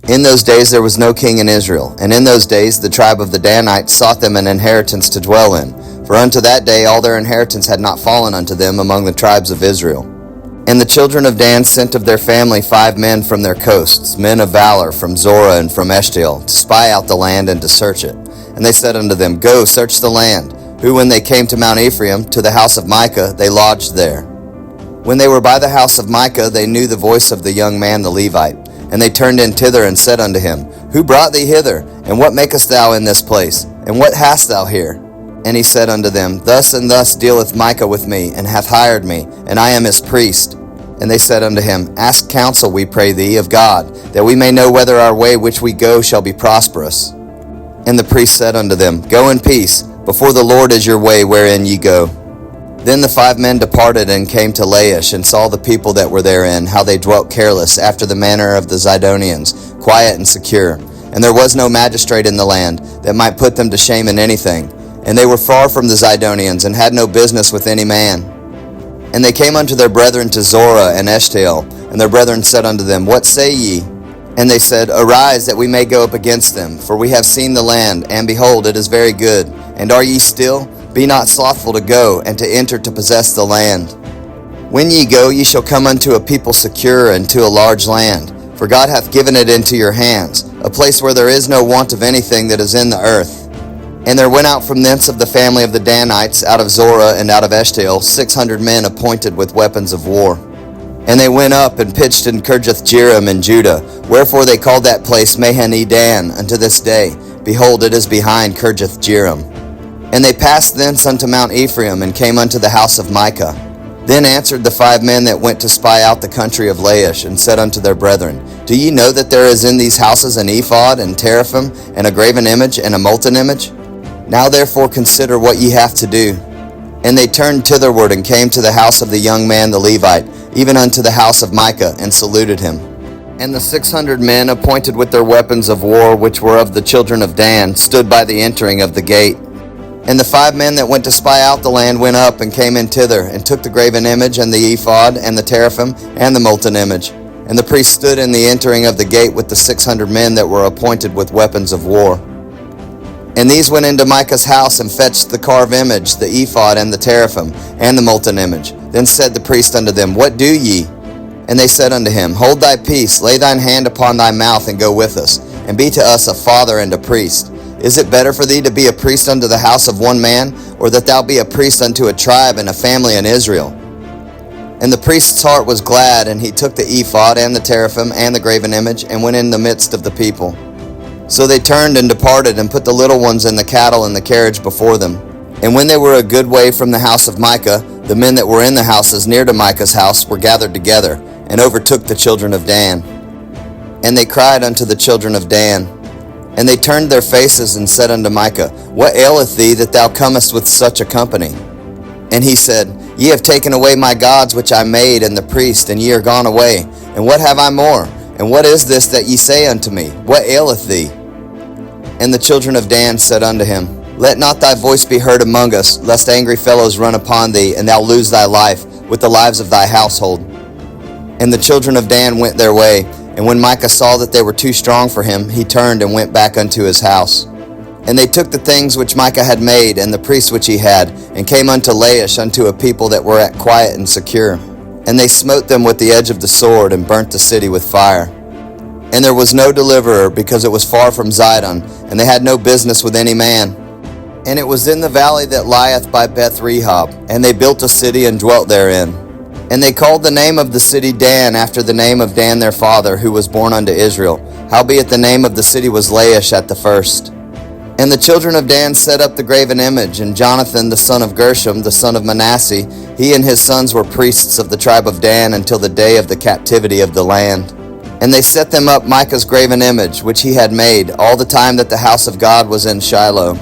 In those days there was no king in Israel, and in those days the tribe of the Danites sought them an inheritance to dwell in, for unto that day all their inheritance had not fallen unto them among the tribes of Israel. And the children of Dan sent of their family 5 men from their coasts, men of valor, from Zorah and from Eshtaol, to spy out the land and to search it. And they said unto them, Go, search the land. Who, when they came to Mount Ephraim, to the house of Micah, they lodged there. When they were by the house of Micah, they knew the voice of the young man the Levite. And they turned in thither and said unto him, Who brought thee hither? And what makest thou in this place? And what hast thou here? And he said unto them, Thus and thus dealeth Micah with me, and hath hired me, and I am his priest. And they said unto him, Ask counsel, we pray thee, of God, that we may know whether our way which we go shall be prosperous. And the priest said unto them, Go in peace, before the Lord is your way wherein ye go. Then the 5 men departed and came to Laish, and saw the people that were therein, how they dwelt careless, after the manner of the Zidonians, quiet and secure. And there was no magistrate in the land, that might put them to shame in anything. And they were far from the Zidonians, and had no business with any man. And they came unto their brethren to Zorah and Eshtaol, and their brethren said unto them, What say ye? And they said, Arise, that we may go up against them, for we have seen the land, and behold, it is very good. And are ye still? Be not slothful to go, and to enter to possess the land. When ye go, ye shall come unto a people secure, and to a large land. For God hath given it into your hands, a place where there is no want of anything that is in the earth. And there went out from thence of the family of the Danites, out of Zorah and out of Eshtaol, 600 men appointed with weapons of war. And they went up and pitched in Kirjath-jearim in Judah, wherefore they called that place Mahane-dan unto this day. Behold, it is behind Kirjath-jearim. And they passed thence unto Mount Ephraim, and came unto the house of Micah. Then answered the 5 men that went to spy out the country of Laish, and said unto their brethren, Do ye know that there is in these houses an ephod, and teraphim, and a graven image, and a molten image? Now therefore consider what ye have to do. And they turned thitherward, and came to the house of the young man the Levite, even unto the house of Micah, and saluted him. And the 600 men appointed with their weapons of war, which were of the children of Dan, stood by the entering of the gate. And the 5 men that went to spy out the land went up and came in thither, and took the graven image, and the ephod, and the teraphim, and the molten image. And the priest stood in the entering of the gate with the 600 men that were appointed with weapons of war. And these went into Micah's house, and fetched the carved image, the ephod, and the teraphim, and the molten image. Then said the priest unto them, What do ye? And they said unto him, Hold thy peace, lay thine hand upon thy mouth, and go with us, and be to us a father and a priest. Is it better for thee to be a priest unto the house of one man, or that thou be a priest unto a tribe and a family in Israel? And the priest's heart was glad, and he took the ephod and the teraphim and the graven image, and went in the midst of the people. So they turned and departed, and put the little ones and the cattle in the carriage before them. And when they were a good way from the house of Micah, the men that were in the houses near to Micah's house were gathered together, and overtook the children of Dan. And they cried unto the children of Dan. And they turned their faces, and said unto Micah, What aileth thee, that thou comest with such a company? And he said, Ye have taken away my gods which I made, and the priest, and ye are gone away. And what have I more? And what is this that ye say unto me? What aileth thee? And the children of Dan said unto him, Let not thy voice be heard among us, lest angry fellows run upon thee, and thou lose thy life, with the lives of thy household. And the children of Dan went their way. And when Micah saw that they were too strong for him, he turned and went back unto his house. And they took the things which Micah had made, and the priests which he had, and came unto Laish, unto a people that were at quiet and secure. And they smote them with the edge of the sword, and burnt the city with fire. And there was no deliverer, because it was far from Zidon, and they had no business with any man. And it was in the valley that lieth by Beth-rehob, and they built a city and dwelt therein. And they called the name of the city Dan, after the name of Dan their father, who was born unto Israel. Howbeit the name of the city was Laish at the first. And the children of Dan set up the graven image, and Jonathan the son of Gershom, the son of Manasseh, he and his sons were priests of the tribe of Dan until the day of the captivity of the land. And they set them up Micah's graven image, which he had made, all the time that the house of God was in Shiloh.